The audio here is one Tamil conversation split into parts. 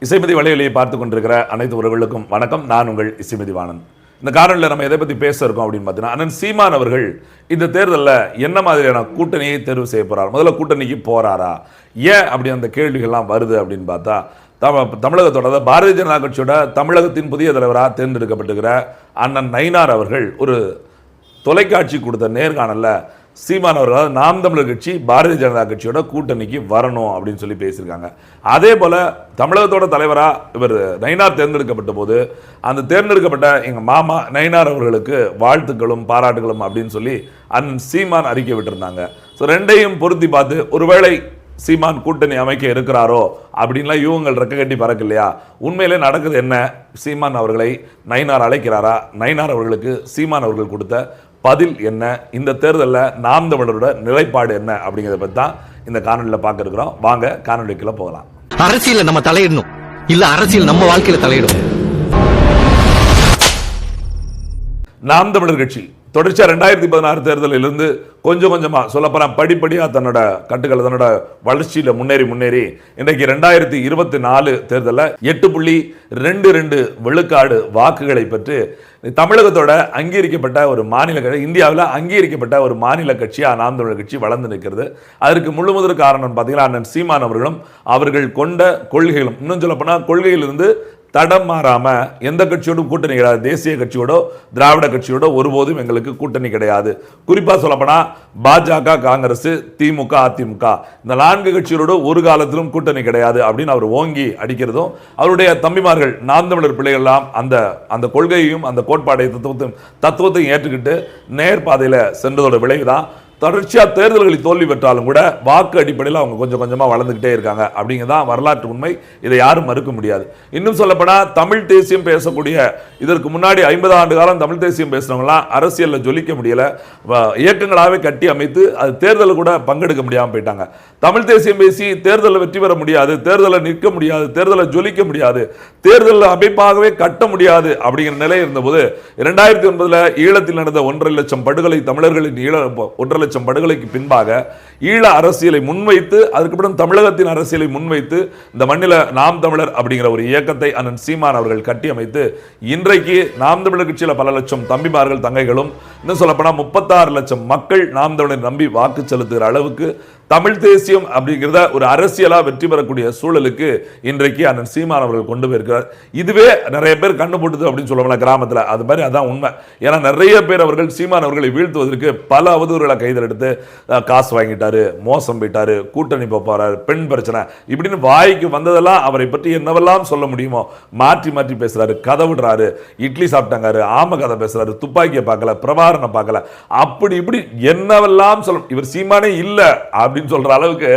இசைமதி வலையொலியை பார்த்து கொண்டிருக்கிற அனைத்து உறவுகளுக்கும் வணக்கம். நான் உங்கள் இசைமதி வாணன். இந்த காரணத்தில் நம்ம எதை பற்றி பேச இருக்கோம் அப்படின்னு பார்த்தீங்கன்னா, அண்ணன் சீமான் அவர்கள் இந்த தேர்தலில் என்ன மாதிரியான கூட்டணியை தேர்வு செய்ய போகிறார், முதல்ல கூட்டணிக்கு போகிறாரா, ஏன் அப்படி அந்த கேள்விகள்லாம் வருது அப்படின்னு பார்த்தா, தமிழகத்தோட பாரதிய ஜனதா கட்சியோட தமிழகத்தின் புதிய தலைவராக தேர்ந்தெடுக்கப்பட்டிருக்கிற அண்ணன் நயினார் அவர்கள் ஒரு தொலைக்காட்சி கொடுத்த நேர்காணலில் சீமான் அவர்கள் நாம் தமிழர் கட்சி பாரதிய ஜனதா கட்சியோட கூட்டணிக்கு வரணும் அப்படின்னு சொல்லி பேசியிருக்காங்க. அதே போல் தமிழகத்தோட தலைவராக இவர் நயினார் தேர்ந்தெடுக்கப்பட்ட போது அந்த தேர்ந்தெடுக்கப்பட்ட எங்கள் மாமா நயினார் அவர்களுக்கு வாழ்த்துக்களும் பாராட்டுகளும் அப்படின்னு சொல்லி அண்ணன் சீமான் அறிக்கை விட்டுருந்தாங்க. ஸோ ரெண்டையும் பொருத்தி பார்த்து ஒருவேளை சீமான் கூட்டணி அமைக்க இருக்கிறாரோ அப்படின்லாம் இவங்க ரெக்க கட்டி பறக்க இல்லையா? உண்மையிலே நடக்குது என்ன? சீமான் அவர்களை நயினார் அழைக்கிறாரா? நயினார் அவர்களுக்கு சீமான் அவர்கள் கொடுத்த பதில் என்ன? இந்த தேர்தலில் நாம் தமிழரோட நிலைப்பாடு என்ன அப்படிங்கிறத பற்றி தான் இந்த காணொலியில் பார்க்க இருக்கிறோம். வாங்க காணொலிக்குள்ள போகலாம். அரசியல நம்ம தலையிடணும், இல்ல அரசியல் நம்ம வாழ்க்கையில தலையிடும். நாம் தமிழர் கட்சி தொடர்ச்சியா 2016 தேர்தலிலிருந்து கொஞ்சம் கொஞ்சமா சொல்லப்போனால் படிப்படியா தன்னோட கட்டுக்கள் தன்னோட வளர்ச்சியில முன்னேறி இன்றைக்கு 2024 தேர்தலில் 8.22 விழுக்காடு வாக்குகளை பெற்று தமிழகத்தோட அங்கீகரிக்கப்பட்ட ஒரு மாநில கட்சி, இந்தியாவில் அங்கீகரிக்கப்பட்ட ஒரு மாநில கட்சியா நாம் தமிழர் கட்சி வளர்ந்து நிற்கிறது. அதற்கு முழுமுதல் காரணம் பார்த்தீங்கன்னா அண்ணன் சீமான் அவர்களும் அவர்கள் கொண்ட கொள்கைகளும், இன்னும் சொல்லப்போனால் கொள்கையிலிருந்து தடம் மாறாம எந்த கட்சியோடும் கூட்டணி கிடையாது. தேசிய கட்சியோட திராவிட கட்சியோட ஒருபோதும் எங்களுக்கு கூட்டணி கிடையாது. குறிப்பா சொல்லப்போனா பாஜக, காங்கிரஸ், திமுக, அதிமுக இந்த 4 கட்சிகளோட ஒரு காலத்திலும் கூட்டணி கிடையாது அப்படின்னு அவர் ஓங்கி அடிக்கிறதும், அவருடைய தம்பிமார்கள் நாம் தமிழர் பிள்ளைகள் எல்லாம் அந்த கொள்கையையும் அந்த கோட்பாடை தத்துவத்தையும் ஏற்றுக்கிட்டு நேர்பாதையில சென்றதோட விளைவுதான் தொடர்ச்சியா தேர்தல்களில் தோல்வி பெற்றாலும் கூட வாக்கு அடிப்படையில் அவங்க கொஞ்சம் கொஞ்சமா வளர்ந்துகிட்டே இருக்காங்க அப்படிங்கிறதான் வரலாற்று உண்மை. இதை யாரும் மறுக்க முடியாது. இன்னும் சொல்லப்போனா தமிழ் தேசியம் பேசக்கூடிய, இதற்கு முன்னாடி 50 ஆண்டு காலம் தமிழ் தேசியம் பேசுறவங்களாம் அரசியலில் ஜொலிக்க முடியல, இயக்கங்களாகவே கட்டி அமைத்து அது தேர்தலில் கூட பங்கெடுக்க முடியாமல் போயிட்டாங்க. தமிழ் தேசியம் பேசி தேர்தலில் வெற்றி பெற முடியாது, தேர்தலில் நிற்க முடியாது, தேர்தலில் ஜொலிக்க முடியாது, தேர்தலில் அமைப்பாகவே கட்ட முடியாது அப்படிங்கிற நிலை இருந்தபோது 2009 ஈழத்தில் நடந்த 1.5 லட்சம் படுகொலை, தமிழர்களின் 1.5 லட்சம் படுகொலைக்கு பின்பாக ஈழ அரசியலை முன்வைத்து, அதுக்கப்புறம் தமிழகத்தின் அரசியலை முன்வைத்து இந்த மண்ணில நாம் தமிழர் அப்படிங்கிற ஒரு இயக்கத்தை அண்ணன் சீமான் அவர்கள் கட்டி அமைத்து இன்றைக்கு நாம் தமிழர் கட்சியில பல லட்சம் தம்பிமார்கள் தங்கைகளும், இன்னும் சொல்லப்போனா 36 லட்சம் மக்கள் நாம் தமிழர் நம்பி வாக்கு செலுத்துகிற அளவுக்கு தமிழ் தேசியம் அப்படிங்கிறத ஒரு அரசியலா வெற்றி பெறக்கூடிய சூழலுக்கு இன்றைக்கு அண்ணன் சீமான் அவர்கள் கொண்டு போயிருக்கிறார். இதுவே நிறைய பேர் கண்ணு போட்டுது அப்படின்னு சொல்லுவாங்க கிராமத்தில், அது மாதிரி அதான் உண்மை. ஏன்னா நிறைய பேர் அவர்கள் சீமான் அவர்களை வீழ்த்துவதற்கு பல அவதூறுகளை கையில் எடுத்து காசு வாங்கிட்டாரு, மோசம் போயிட்டாரு, கூட்டணி போறாரு, பெண் பிரச்சனை இப்படின்னு வாய்க்கு வந்ததெல்லாம் அவரை பற்றி என்னவெல்லாம் சொல்ல முடியுமோ மாற்றி மாற்றி பேசுறாரு, கதை விடுறாரு, இட்லி சாப்பிட்டாங்க, ஆம கதை பேசுறாரு, துப்பாக்கியை பார்க்கல, பிரபாரனை பார்க்கல, அப்படி இப்படி என்னவெல்லாம் சொல்ல, இவர் சீமானே இல்ல அப்படின்னு சொல்ற அளவுக்கு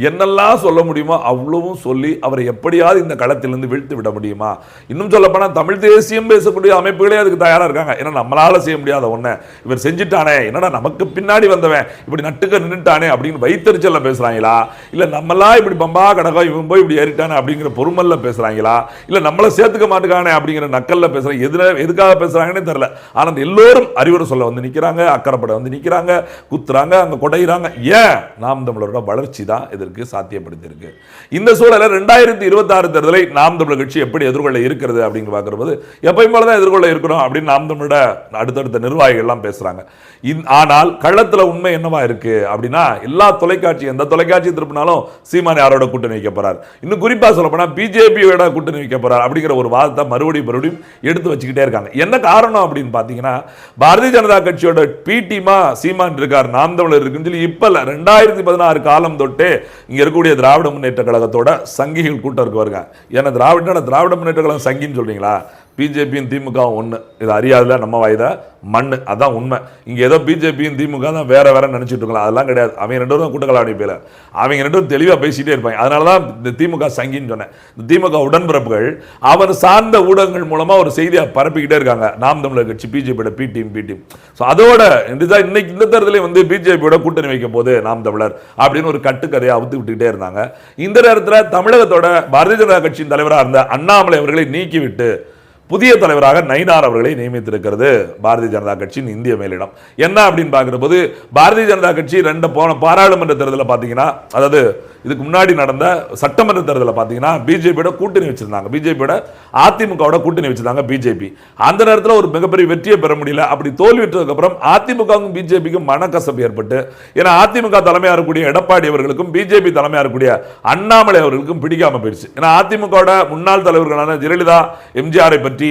என்னெல்லாம் சொல்ல முடியுமோ அவ்வளவும் சொல்லி அவரை எப்படியாவது இந்த களத்திலிருந்து வீழ்த்து விட முடியுமா? இன்னும் சொல்ல போனா தமிழ் தேசியம் பேசக்கூடிய அமைப்புகளே அதுக்கு தயாரா இருக்காங்க. ஏன்னா நம்மளால செய்ய முடியாத ஒண்ணு இவர் செஞ்சுட்டானே, என்னடா நமக்கு பின்னாடி வந்தவன் இப்படி நட்டுக்க நின்றுட்டானே அப்படின்னு வைத்தறிச்சல்ல பேசுறாங்களா, இல்ல நம்மளாம் இப்படி பம்பா கடகம் இவன் போய் இப்படி ஏறிட்டானே அப்படிங்கிற பொறுமல்ல பேசுறாங்களா, இல்ல நம்மளை சேர்த்துக்க மாட்டுக்கானே அப்படிங்கிற நக்கல்ல பேசுறாங்க, எதுக்காக பேசுறாங்கன்னு தெரியல. ஆனா எல்லோரும் அறிவுரை சொல்ல வந்து நிக்கிறாங்க, அக்கறைப்பட வந்து நிக்கிறாங்க, குத்துறாங்க, அங்க கொடையிறாங்க. ஏன்? நாம் தமிழரோட வளர்ச்சி தான் இதற்கு சாத்தியப்படுத்தியிருக்கு. இந்த சூழல 2026 தேர்தலை நாம் தமிழர் கட்சி எப்படி எதிர்கொள்ள இருக்கிறது அப்படிங்கிற பார்க்கும்போது எப்பயும் போலதான் எதிர்கொள்ள இருக்கிறோம் அப்படின்னு நாம் தமிழோட அடுத்தடுத்த நிர்வாகிகள் எல்லாம் பேசுறாங்க. ஆனால் களத்துல உண்மை என்னவா இருக்கு அப்படின்னா, எல்லா தொலைக்காட்சி எந்த தொலைக்காட்சி திருப்பினாலும் சீமான் யாரோட கூட்டணி வைக்க போறார், இன்னும் குறிப்பா சொல்ல போனா பிஜேபியோட கூட்டணி வைக்க போறார் அப்படிங்கிற ஒரு வாதத்தை மறுபடியும் எடுத்து வச்சுக்கிட்டே இருக்காங்க. என்ன காரணம் அப்படின்னு பாத்தீங்கன்னா, பாரதிய ஜனதா கட்சியோட பி டீமா சீமான் இருக்கார், நாம் தமிழர் இருக்குன்னு சொல்லி இப்ப 2016 காலம் தொட்டே இங்க இருக்கக்கூடிய திராவிட முன்னேற்ற கழகத்தோட சங்கிகள் கூட்டம் இருக்கு வருங்க. ஏன்னா திராவிட முன்னேற்ற கழகம் சங்கின்னு சொல்றீங்களா? பிஜேபியும் திமுக ஒன்று, இது அறியாதுல நம்ம வாய்தா மண்ணு, அதான் உண்மை. இங்க ஏதோ பிஜேபியும் திமுக தான் வேற நினைச்சிட்டு இருக்கலாம், அதெல்லாம் கிடையாது. அவங்க 2 பேரும் கூட்டக்கலாடி பேல அவங்க 2 பேரும் தெளிவா பேசிட்டே இருப்பாங்க. அதனாலதான் இந்த திமுக சங்கின்னு சொன்னேன். இந்த திமுக உடன்பிறப்புகள் அவர் சார்ந்த ஊடகங்கள் மூலமா ஒரு செய்தியை பரப்பிக்கிட்டே இருக்காங்க. நாம் தமிழர் கட்சி பிஜேபியோட பி டீம். அதோட இன்னைக்கு இந்த தேர்தலில் வந்து பிஜேபியோட கூட்டணி வைக்கும் போது நாம் தமிழர் அப்படின்னு ஒரு கட்டுக்கதையை அவுத்து விட்டுக்கிட்டே இருந்தாங்க. இந்த நேரத்தில் தமிழகத்தோட பாரதிய ஜனதா கட்சியின் தலைவராக இருந்த அண்ணாமலை அவர்களை நீக்கிவிட்டு புதிய தலைவராக நயினார் அவர்களை நியமித்திருக்கிறது பாரதிய ஜனதா கட்சியின் இந்திய மேலிடம். என்ன அப்படின்னு பார்க்கிற போது பாரதிய ஜனதா கட்சி போன பாராளுமன்ற தேர்தலில் பார்த்தீங்கன்னா, அதாவது இதுக்கு முன்னாடி நடந்த சட்டமன்ற தேர்தலில் பார்த்தீங்கன்னா பிஜேபியோட கூட்டணி வச்சிருந்தாங்க, பிஜேபியோட அதிமுகவோட கூட்டணி வச்சிருந்தாங்க பிஜேபி. அந்த நேரத்தில் ஒரு மிகப்பெரிய வெற்றியை பெற முடியல. அப்படி தோல்வியற்றதுக்கு அப்புறம் அதிமுகவுக்கும் பிஜேபிக்கும் மனக்கசப்பு ஏற்பட்டு, ஏன்னா அதிமுக தலைமையாக இருக்கக்கூடிய எடப்பாடி அவர்களுக்கும் பிஜேபி தலைமையாக இருக்கக்கூடிய அண்ணாமலை அவர்களுக்கும் பிடிக்காம போயிடுச்சு. ஏன்னா அதிமுகவோட முன்னாள் தலைவர்களான ஜெயலலிதா எம்ஜிஆரை பற்றி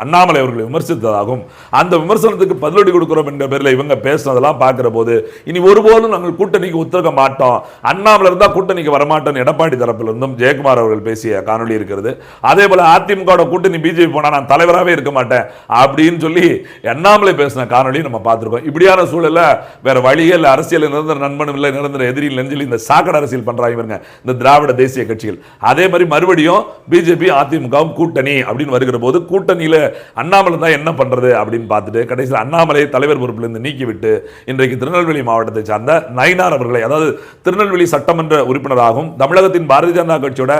அண்ணாமலை அவர்களை விமர்சித்ததாகும், அந்த விமர்சனத்துக்கு பதிலடி கொடுக்கிறோம் என்ற பேரில் இவங்க பேசுனதெல்லாம் பார்க்கிற போது இனி ஒருபோதும் நாங்கள் கூட்டணிக்கு ஒத்துழைக்க மாட்டோம், அண்ணாமலை இருந்தா கூட்டணிக்கு வரமாட்டோம் எடப்பாடி தரப்பிலிருந்தும் ஜெயக்குமார் அவர்கள் பேசிய காணொலி இருக்கிறது. அதே போல அதிமுக கூட்டணி பிஜேபி போனா நான் தலைவராகவே இருக்க மாட்டேன் அப்படின்னு சொல்லி அண்ணாமலை பேசின காணொலி நம்ம பார்த்திருக்கோம். இப்படியான சூழல்ல வேற வழியே இல்லை, அரசியல் நிரந்தர நண்பனும் இல்லை நிரந்தர எதிரியில் நெஞ்சில் இந்த சாக்கடை அரசியல் பண்றாங்க இந்த திராவிட தேசிய கட்சிகள். அதே மாதிரி மறுபடியும் பிஜேபி அதிமுகவும் கூட்டணி அப்படின்னு வருகிற போது கூட்டணியில அண்ணாமலை தான் என்ன பண்றது அப்படின்னு பார்த்துட்டு கடைசியில் அண்ணாமலை தலைவர் பொறுப்பிலிருந்து நீக்கிவிட்டு இன்றைக்கு திருநெல்வேலி மாவட்டத்தை சார்ந்த நயினார் அவர்களை, அதாவது திருநெல்வேலி சட்டமன்ற உறுப்பினராகவும் தமிழகத்தின் பாரதிய ஜனதா கட்சியோட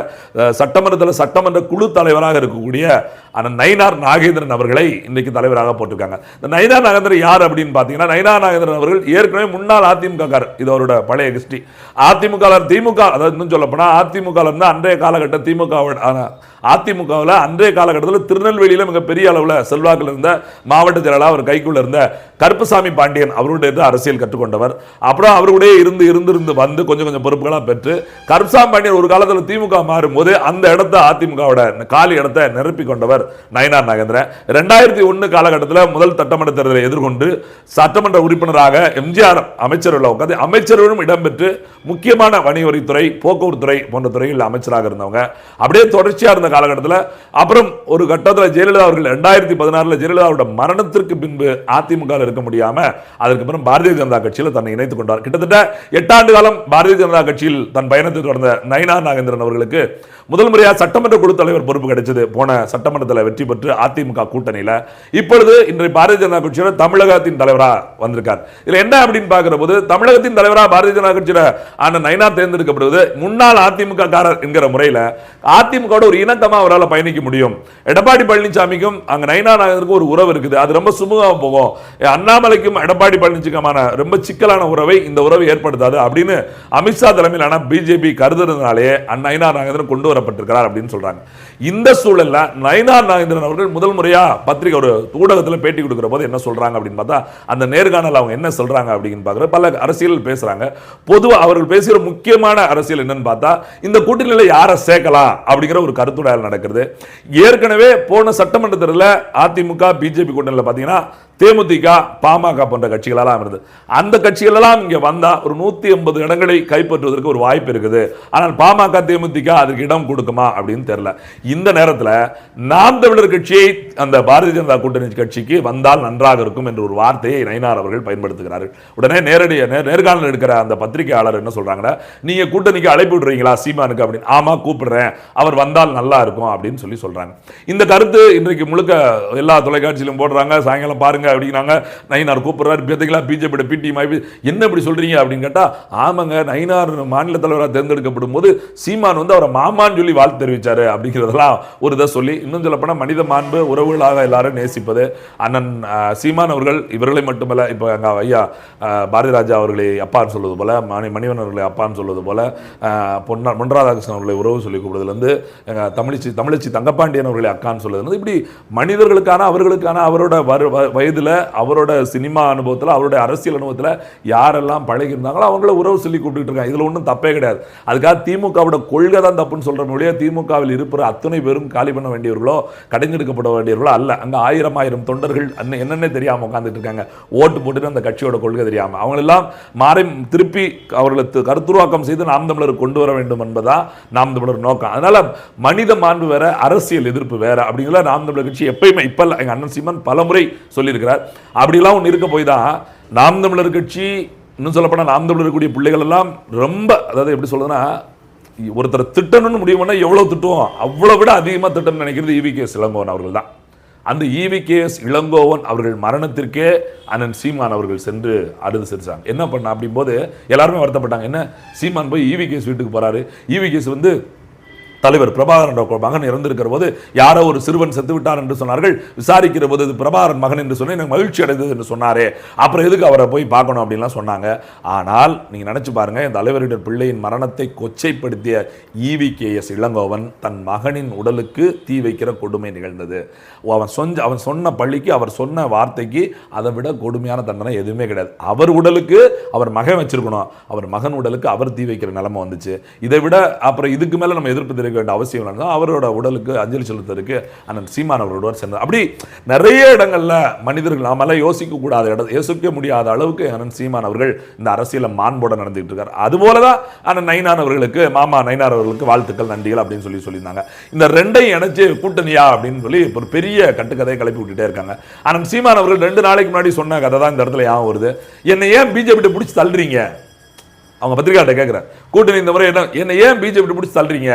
சட்டமன்றத்தில் சட்டமன்ற குழு தலைவராக இருக்கக்கூடிய நயினார் நாகேந்திரன் அவர்களை இன்னைக்கு தலைவராக போட்டிருக்காங்க. இந்த நயினார் நாகேந்திரன் யார் அப்படின்னு பார்த்தீங்கன்னா, நயினார் நாகேந்திரன் அவர்கள் ஏற்கனவே முன்னாள் அதிமுக, இது அவரோட பழைய ஹிஸ்டரி. அதிமுக திமுக, அதாவது இன்னும் சொல்ல போனா அதிமுக இருந்து அன்றைய காலகட்ட அதிமுகவில் அன்றைய காலகட்டத்தில் திருநெல்வேலியில் மிகப்பெரிய அளவில் செல்வாக்கில் இருந்த மாவட்ட செயலாளர் அவர் கைக்குள்ள இருந்த கருப்புசாமி பாண்டியன் அவருடைய அரசியல் கற்றுக்கொண்டவர். அப்புறம் அவருடைய இருந்து வந்து கொஞ்சம் கொஞ்சம் பொறுப்புகளாக பெற்று கருப்புசாமி பாண்டியன் ஒரு காலத்தில் திமுக மாறும்போது அந்த இடத்த அதிமுகவோட காலி இடத்தை நிரப்பி கொண்டவர் நயினார் நாகேந்திரன். 2001 காலகட்டத்தில் முதல் சட்டமன்ற தேர்தலை எதிர்கொண்டு சட்டமன்ற உறுப்பினராக எம்ஜிஆர் அமைச்சர்கள் உட்காந்து அமைச்சர்களும் இடம்பெற்று முக்கியமான வணிகவரித்துறை, போக்குவரத்துறை போன்ற துறைகளில் அமைச்சராக இருந்தவங்க. அப்படியே தொடர்ச்சியாக இருந்த காலகட்டத்தில் அப்புறம் ஒரு கட்டத்தில் ஜெயலலிதா அவர்கள் 2016 ஜெயலலிதாவோட மரணத்திற்கு பின்பு அதிமுக இருக்க முடியாம அதற்கு பிறகு பாரதிய ஜனதா கட்சியில் தன்னை இணைத்துக் கொண்டார். கிட்டத்தட்ட 8 ஆண்டு காலம் பாரதிய ஜனதா கட்சியில் தன் பயணத்தை தொடர்ந்த நயினார் நாகேந்திரன் அவர்களுக்கு முதல் முறையாக சட்டமன்ற குழு தலைவர் பொறுப்பு கிடைச்சது போன சட்டமன்றத்தில் வெற்றி பெற்று அதிமுக கூட்டணியில். இப்பொழுது இன்றைய பாரதிய ஜனதா கட்சியோட தமிழகத்தின் தலைவராக வந்திருக்கார். இதுல என்ன அப்படின்னு பார்க்கிற போது தமிழகத்தின் தலைவராக பாரதிய ஜனதா கட்சியோட நயினார் தேர்ந்தெடுக்கப்படுவது முன்னாள் அதிமுக காரர் என்கிற முறையில் அதிமுக ஒரு இணக்கமா அவரால் பயணிக்க முடியும். எடப்பாடி பழனிசாமிக்கும் அங்க நயினார் நாகேந்திரனுக்கும் ஒரு உறவு இருக்குது, அது ரொம்ப சுமூகமா போகும். அண்ணாமலைக்கும் எடப்பாடி பழனிசாமிக்கான ரொம்ப சிக்கலான உறவை இந்த உறவை ஏற்படுத்தாது அப்படின்னு அமித்ஷா தலைமையிலான பிஜேபி கருதுறதுனாலே நயினார் நாகேந்திரன் கொண்டு வரப்பட்டிருக்கிறார் அப்படின்னு சொல்றாங்க. இந்த சூழல்ல நயினார் நாகேந்திரன் அவர்கள் முதல் முறையா பத்திரிகை ஒரு ஊடகத்தில் பேட்டி கொடுக்கிற போது என்ன சொல்றாங்க அப்படின்னு பார்த்தா, அந்த நேர்காணல் அவங்க என்ன சொல்றாங்க அப்படின்னு பார்க்குற பல அரசியல் பேசுறாங்க. பொதுவாக அவர்கள் பேசுகிற முக்கியமான அரசியல் என்னன்னு பார்த்தா, இந்த கூட்டணியில யாரை சேர்க்கலாம் அப்படிங்கிற ஒரு கருத்துடையால் நடக்கிறது. ஏற்கனவே போன சட்டமன்ற தேர்தலில் அதிமுக பிஜேபி கூட்டணியில் பார்த்தீங்கன்னா தேமுதிக, பாமக போன்ற கட்சிகளெல்லாம் இருந்தது. அந்த கட்சிகள் எல்லாம் இங்க வந்தா ஒரு 180 இடங்களை கைப்பற்றுவதற்கு ஒரு வாய்ப்பு இருக்குது. ஆனால் பாமக, தேமுதிக அதுக்கு இடம் கொடுக்குமா அப்படின்னு தெரியல. இந்த நேரத்தில் நாம் தமிழர் கட்சியை அந்த பாரதிய ஜனதா கூட்டணி கட்சிக்கு வந்தால் நன்றாக இருக்கும் என்ற ஒரு வார்த்தையை நயினார் அவர்கள் பயன்படுத்துகிறார்கள். உடனே நேர்காணல் எடுக்கிற அந்த பத்திரிகையாளர் என்ன சொல்றாங்கன்னா, நீங்க கூட்டணிக்கு அழைப்பு விடுறீங்களா சீமானுக்கு அப்படின்னு. ஆமா கூப்பிடுறேன், அவர் வந்தால் நல்லா இருக்கும் அப்படின்னு சொல்லி சொல்றாங்க. இந்த கருத்து இன்றைக்கு முழுக்க எல்லா தொலைக்காட்சியிலும் போடுறாங்க. சாயங்காலம் பாருங்க அப்படிங்கிறாங்க, நயினார் கூப்பிடுறாரு, பிஜேபி பிடிஎம் என்ன இப்படி சொல்றீங்க அப்படின்னு கேட்டா, ஆமாங்க நயினார் மாநில தலைவராக தேர்ந்தெடுக்கப்படும் போது சீமான் வந்து அவரை மாமான்னு சொல்லி வாழ்த்து தெரிவிச்சாரு அப்படிங்கிறதெல்லாம் ஒரு இதை சொல்லி, இன்னும் சொல்ல போனா மனித மாண்பு உறவுகளாக எல்லாரும் நேசிப்பது அண்ணன் சீமான் அவர்கள் இவர்களை மட்டுமல்ல, இப்போ எங்க ஐயா பாரதி ராஜா அவர்களை அப்பான்னு சொல்வது போல, மணிவன் அவர்களை அப்பான்னு சொல்வது போல, பொன் ராதாகிருஷ்ணன் அவர்களை உறவு சொல்லி கூப்பிடுறதுலேருந்து தமிழச்சி தங்கப்பாண்டியன் அவர்களை அக்கான்னு சொல்லுது, இப்படி மனிதர்களுக்கான அவர்களுக்கான அவரோட வயது அவரோட சினிமா அனுபவத்தில் அவருடைய அரசியல் அனுபவத்தில் யாரெல்லாம் பழகி இருந்தாங்களோ அவங்கள உறவு சொல்லி கூப்பிட்டு இருக்காங்க. இதுல ஒன்றும் தப்பே கிடையாது. அதுக்காக திமுகவோட கொள்கை தான் தப்புன்னு சொல்ற மொழியா திமுகவில் இருப்பற அத்தனை பேரும் காலி பண்ண வேண்டியவர்களோ கடைஞ்செடுக்கப்பட வேண்டியவர்களோ அல்ல. அங்க ஆயிரம் தொண்டர்கள் என்னென்ன தெரியாம உட்கார்ந்துட்டு இருக்காங்க, ஓட்டு போட்டுட்டு அந்த கட்சியோட கொள்கை தெரியாம அவங்க எல்லாம் மாறி திருப்பி அவர்களுக்கு கருத்துருவாக்கம் செய்து நாம் தமிழர் கொண்டு வர வேண்டும் என்பதா நாம் தமிழர் நோக்கம். அதனால மனித மாண்பு வேற, அரசியல் எதிர்ப்பு வேற அப்படிங்கிற நாம் தமிழர் கட்சி எப்பயுமே இப்ப எங்க அண்ணன் சீமான் பலமுறை சொல்லியிருக்கிறார். அப்படிலாம் ஒன்று இருக்க போய் தான் நாம் தமிழர் கட்சி, இன்னும் சொல்லப்போனால் நாம் தமிழர் கூடிய பிள்ளைகள் எல்லாம் ரொம்ப, அதாவது எப்படி சொல்றதுன்னா, ஒருத்தர் திட்டணும்னு முடிவு பண்ணா எவ்வளவு திட்டுவோம், அவ்வளவு விட அதிகமாக திட்டம்னு நினைக்கிறது EVKS இளங்கோவன் அவர்கள் தான். அந்த EVKS இளங்கோவன் அவர்கள் மரணத்திற்கே அண்ணன் சீமான் அவர்கள் சென்று அறுது சிரிச்சாங்க. என்ன பண்ண அப்படின் போது எல்லாருமே வருத்தப்பட்டாங்க, என்ன சீமான் போய் EVKS வீட்டுக்கு போறாரு, EVKS வந்து தலைவர் பிரபாகரன் மகன் இறந்திருக்கிற போது யாரோ ஒரு சிறுவன் செத்து விட்டார் என்று சொன்னார்கள். விசாரிக்கிற போது இது பிரபாகரன் மகன் என்று சொன்ன எனக்கு மகிழ்ச்சி அடைந்தது என்று சொன்னாரே, அப்புறம் எதுக்கு அவரை போய் பார்க்கணும் அப்படின்லாம் சொன்னாங்க. ஆனால் நீங்க நினைச்சு பாருங்க, இந்த தலைவருடைய பிள்ளையின் மரணத்தை கொச்சைப்படுத்திய EVKS இளங்கோவன் தன் மகனின் உடலுக்கு தீ வைக்கிற கொடுமை நிகழ்ந்தது. அவன் சொன்ன பள்ளிக்கு அவர் சொன்ன வார்த்தைக்கு அதை விட கொடுமையான தண்டனை எதுவுமே கிடையாது. அவர் உடலுக்கு அவர் மகன் வச்சிருக்கணும், அவர் மகன் உடலுக்கு அவர் தீ வைக்கிற நிலைமை வந்துச்சு. இதை விட அப்புறம் இதுக்கு மேல நம்ம எதிர்ப்பு தெரிவிக்க வேண்டிய அவசியம் இல்லை. அவரோட உடலுக்கு அஞ்சலி செலுத்துறதுக்கு அண்ணன் சீமான் அவரோட சேர்ந்தார். அப்படி நிறைய இடங்கள்ல மனிதர்கள் நாம யோசிக்க கூடாத யோசிக்க முடியாத அளவுக்கு அண்ணன் சீமான் அவர்கள் இந்த அரசியல மாண்போட நடந்துட்டு இருக்காரு. அதுபோலதான் அண்ணன் நயினார் அவர்களுக்கு, மாமா நயினார் அவர்களுக்கு வாழ்த்துக்கள் நன்றிகள் அப்படின்னு சொல்லியிருந்தாங்க. இந்த ரெண்டையும் இணைச்சு கூட்டணியா அப்படின்னு சொல்லி ஒரு பெரிய கட்டுக்கதையை கிளப்பி விட்டுட்டே இருக்காங்க. அண்ணன் சீமான் அவர்கள் 2 நாளைக்கு முன்னாடி சொன்ன கதை தான் இந்த இடத்துல ஞாபகம் வருது. என்னை ஏன் பிஜேபி பிடிச்சி தள்ளுறீங்க? அவங்க பத்திரிகையாளர்கிட்ட கேட்கிறேன், கூட்டணி இந்த முறை என்ன ஏன் பிஜேபி பிடிச்சி தள்ளுறீங்க?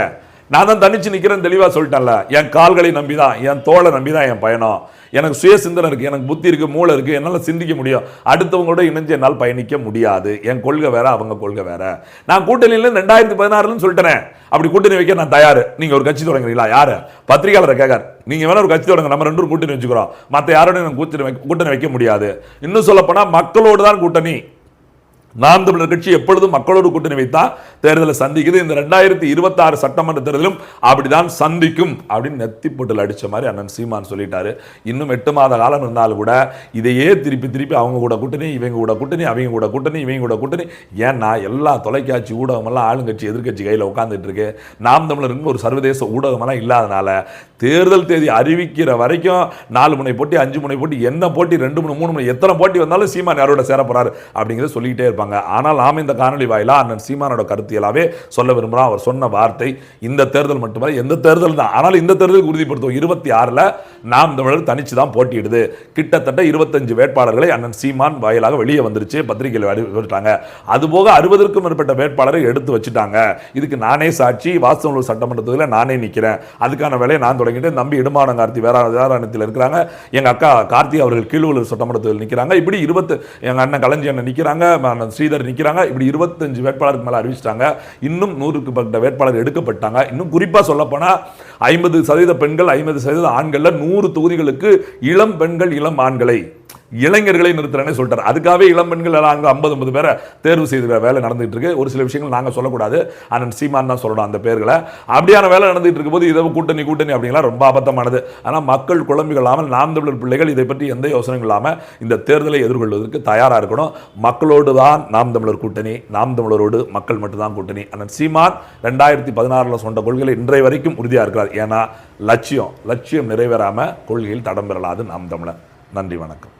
நான் தான் தனிச்சு நிக்கிறேன் தெளிவா சொல்லிட்டேன்ல. என் கால்களை நம்பிதான், என் தோளை நம்பிதான் என் பயணம். எனக்கு சுய சிந்தனை இருக்கு, எனக்கு புத்தி இருக்கு, மூளை இருக்கு, என்னால சிந்திக்க முடியும். அடுத்தவங்களோட இணைஞ்சு என்னால் பயணிக்க முடியாது. என் கொள்கை வேற, அவங்க கொள்கை வேற. நான் கூட்டணியில 2016 சொல்லிட்டேன், அப்படி கூட்டணி வைக்க நான் தயாரு. நீங்க ஒரு கட்சி தொடங்குறீங்களா? யாரு? பத்திரிகையாளரை கேட்கார். நீங்க வேணா ஒரு கட்சி தொடங்க, நம்ம 2 கூட்டணி வச்சுக்கிறோம், மற்ற யாரோட கூட்டணி வைக்க முடியாது. இன்னும் சொல்ல போனா மக்களோடு தான் கூட்டணி. நாம் தமிழர் கட்சி எப்பொழுதும் மக்களோடு கூட்டணி வைத்தா தேர்தலை சந்திக்குது. இந்த 2026 சட்டமன்ற தேர்தலும் அப்படிதான் சந்திக்கும் அப்படின்னு நெத்தி போட்டில் அடிச்ச மாதிரி அண்ணன் சீமான் சொல்லிட்டாரு. இன்னும் 8 மாத காலம் இருந்தாலும் கூட இதையே திருப்பி அவங்க கூட கூட்டணி, இவங்க கூட கூட்டணி, அவங்க கூட கூட்டணி, இவங்க கூட கூட்டணி. ஏன்னா எல்லா தொலைக்காட்சி ஊடகமெல்லாம் ஆளுங்கட்சி எதிர்கட்சி கையில் உட்காந்துட்டு இருக்கு. நாம் தமிழருக்கு ஒரு சர்வதேச ஊடகமெல்லாம் இல்லாதனால தேர்தல் தேதி அறிவிக்கிற வரைக்கும் 4 முனை போட்டி, 5 முனை போட்டி, என்ன போட்டி, 2 முனை, 3 முனை, எத்தனை போட்டி வந்தாலும் சீமான் யாரோட சேர போறாரு அப்படிங்கிறத சொல்லிக்கிட்டே இருப்பாங்க. ஆனால் நாம் இந்த காணொலி வாயிலா அண்ணன் சீமானோட கருத்தியலாவே சொல்ல விரும்புகிறோம். அவர் சொன்ன வார்த்தை இந்த தேர்தல் மட்டுமல்ல, எந்த தேர்தல் தான், ஆனால் இந்த தேர்தலுக்கு உறுதிப்படுத்தும் 26ல் நாம் தமிழர் தனிச்சு தான் போட்டியிடுது. கிட்டத்தட்ட 25 வேட்பாளர்களை அண்ணன் சீமான் வாயிலாக வெளியே வந்துருச்சு, பத்திரிகையில் வெளியிட்டாங்க. அதுபோக 60க்கும் மேற்பட்ட வேட்பாளரை எடுத்து வச்சுட்டாங்க. இதுக்கு நானே சாட்சி. வாசனூர் சட்டமன்றத்தில் நானே நிற்கிறேன். அதுக்கான வேலையை நான் தொடங்கிட்டு நம்பி இடுமானம் கார்த்தி வேதாரண்யத்தில் இருக்கிறாங்க. எங்க அக்கா கார்த்தி அவர்கள் கீழூர் சட்டமன்றத்தில் நிற்கிறாங்க. இப்படி எங்க அண்ணன் கலைஞர் அண்ணன் நிற்கிறாங்க, ஸ்ரீதர் நிற்கிறாங்க. இப்படி 25 வேட்பாளருக்கு மேல அறிவிச்சிட்டாங்க. இன்னும் 100க்கு மேற்பட்ட வேட்பாளர் எடுக்கப்பட்டாங்க. இன்னும் குறிப்பா சொல்ல போனா 50% பெண்கள், 50% ஆண்கள்ல 100 தொகுதிகளுக்கு இளம் பெண்கள், இளம் ஆண்களை, இளைஞர்களை நிறுத்துறேன்னு சொல்லிட்டார். அதுக்காகவே இளம் பெண்கள் 50 பேரை தேர்வு செய்த வேலை நடந்துட்டு இருக்கு. ஒரு சில விஷயங்கள் நாங்க சொல்லக்கூடாது, அண்ணன் சீமான் தான் சொல்லணும் அந்த பேர்களை. அப்படியான வேலை நடந்துட்டு இருக்கும் போது இதை கூட்டணி அப்படிங்களா ரொம்ப அபத்தமானது. ஆனா மக்கள் குழம்பிகளாமல் நாம் தமிழர் பிள்ளைகள் இதை பற்றி எந்த யோசனையும் இல்லாம இந்த தேர்தலை எதிர்கொள்வதற்கு தயாரா இருக்கணும். மக்களோடு தான் நாம் தமிழர் கூட்டணி, நாம் தமிழரோடு மக்கள் மட்டும்தான் கூட்டணி. அண்ணன் சீமான் 2016 சொன்ன கொள்கையில் இன்றைய வரைக்கும் உறுதியா இருக்கிறார். ஏன்னா லட்சியம் நிறைவேறாம கொள்கையில் தடம் பெறலாது நாம் தமிழர். நன்றி, வணக்கம்.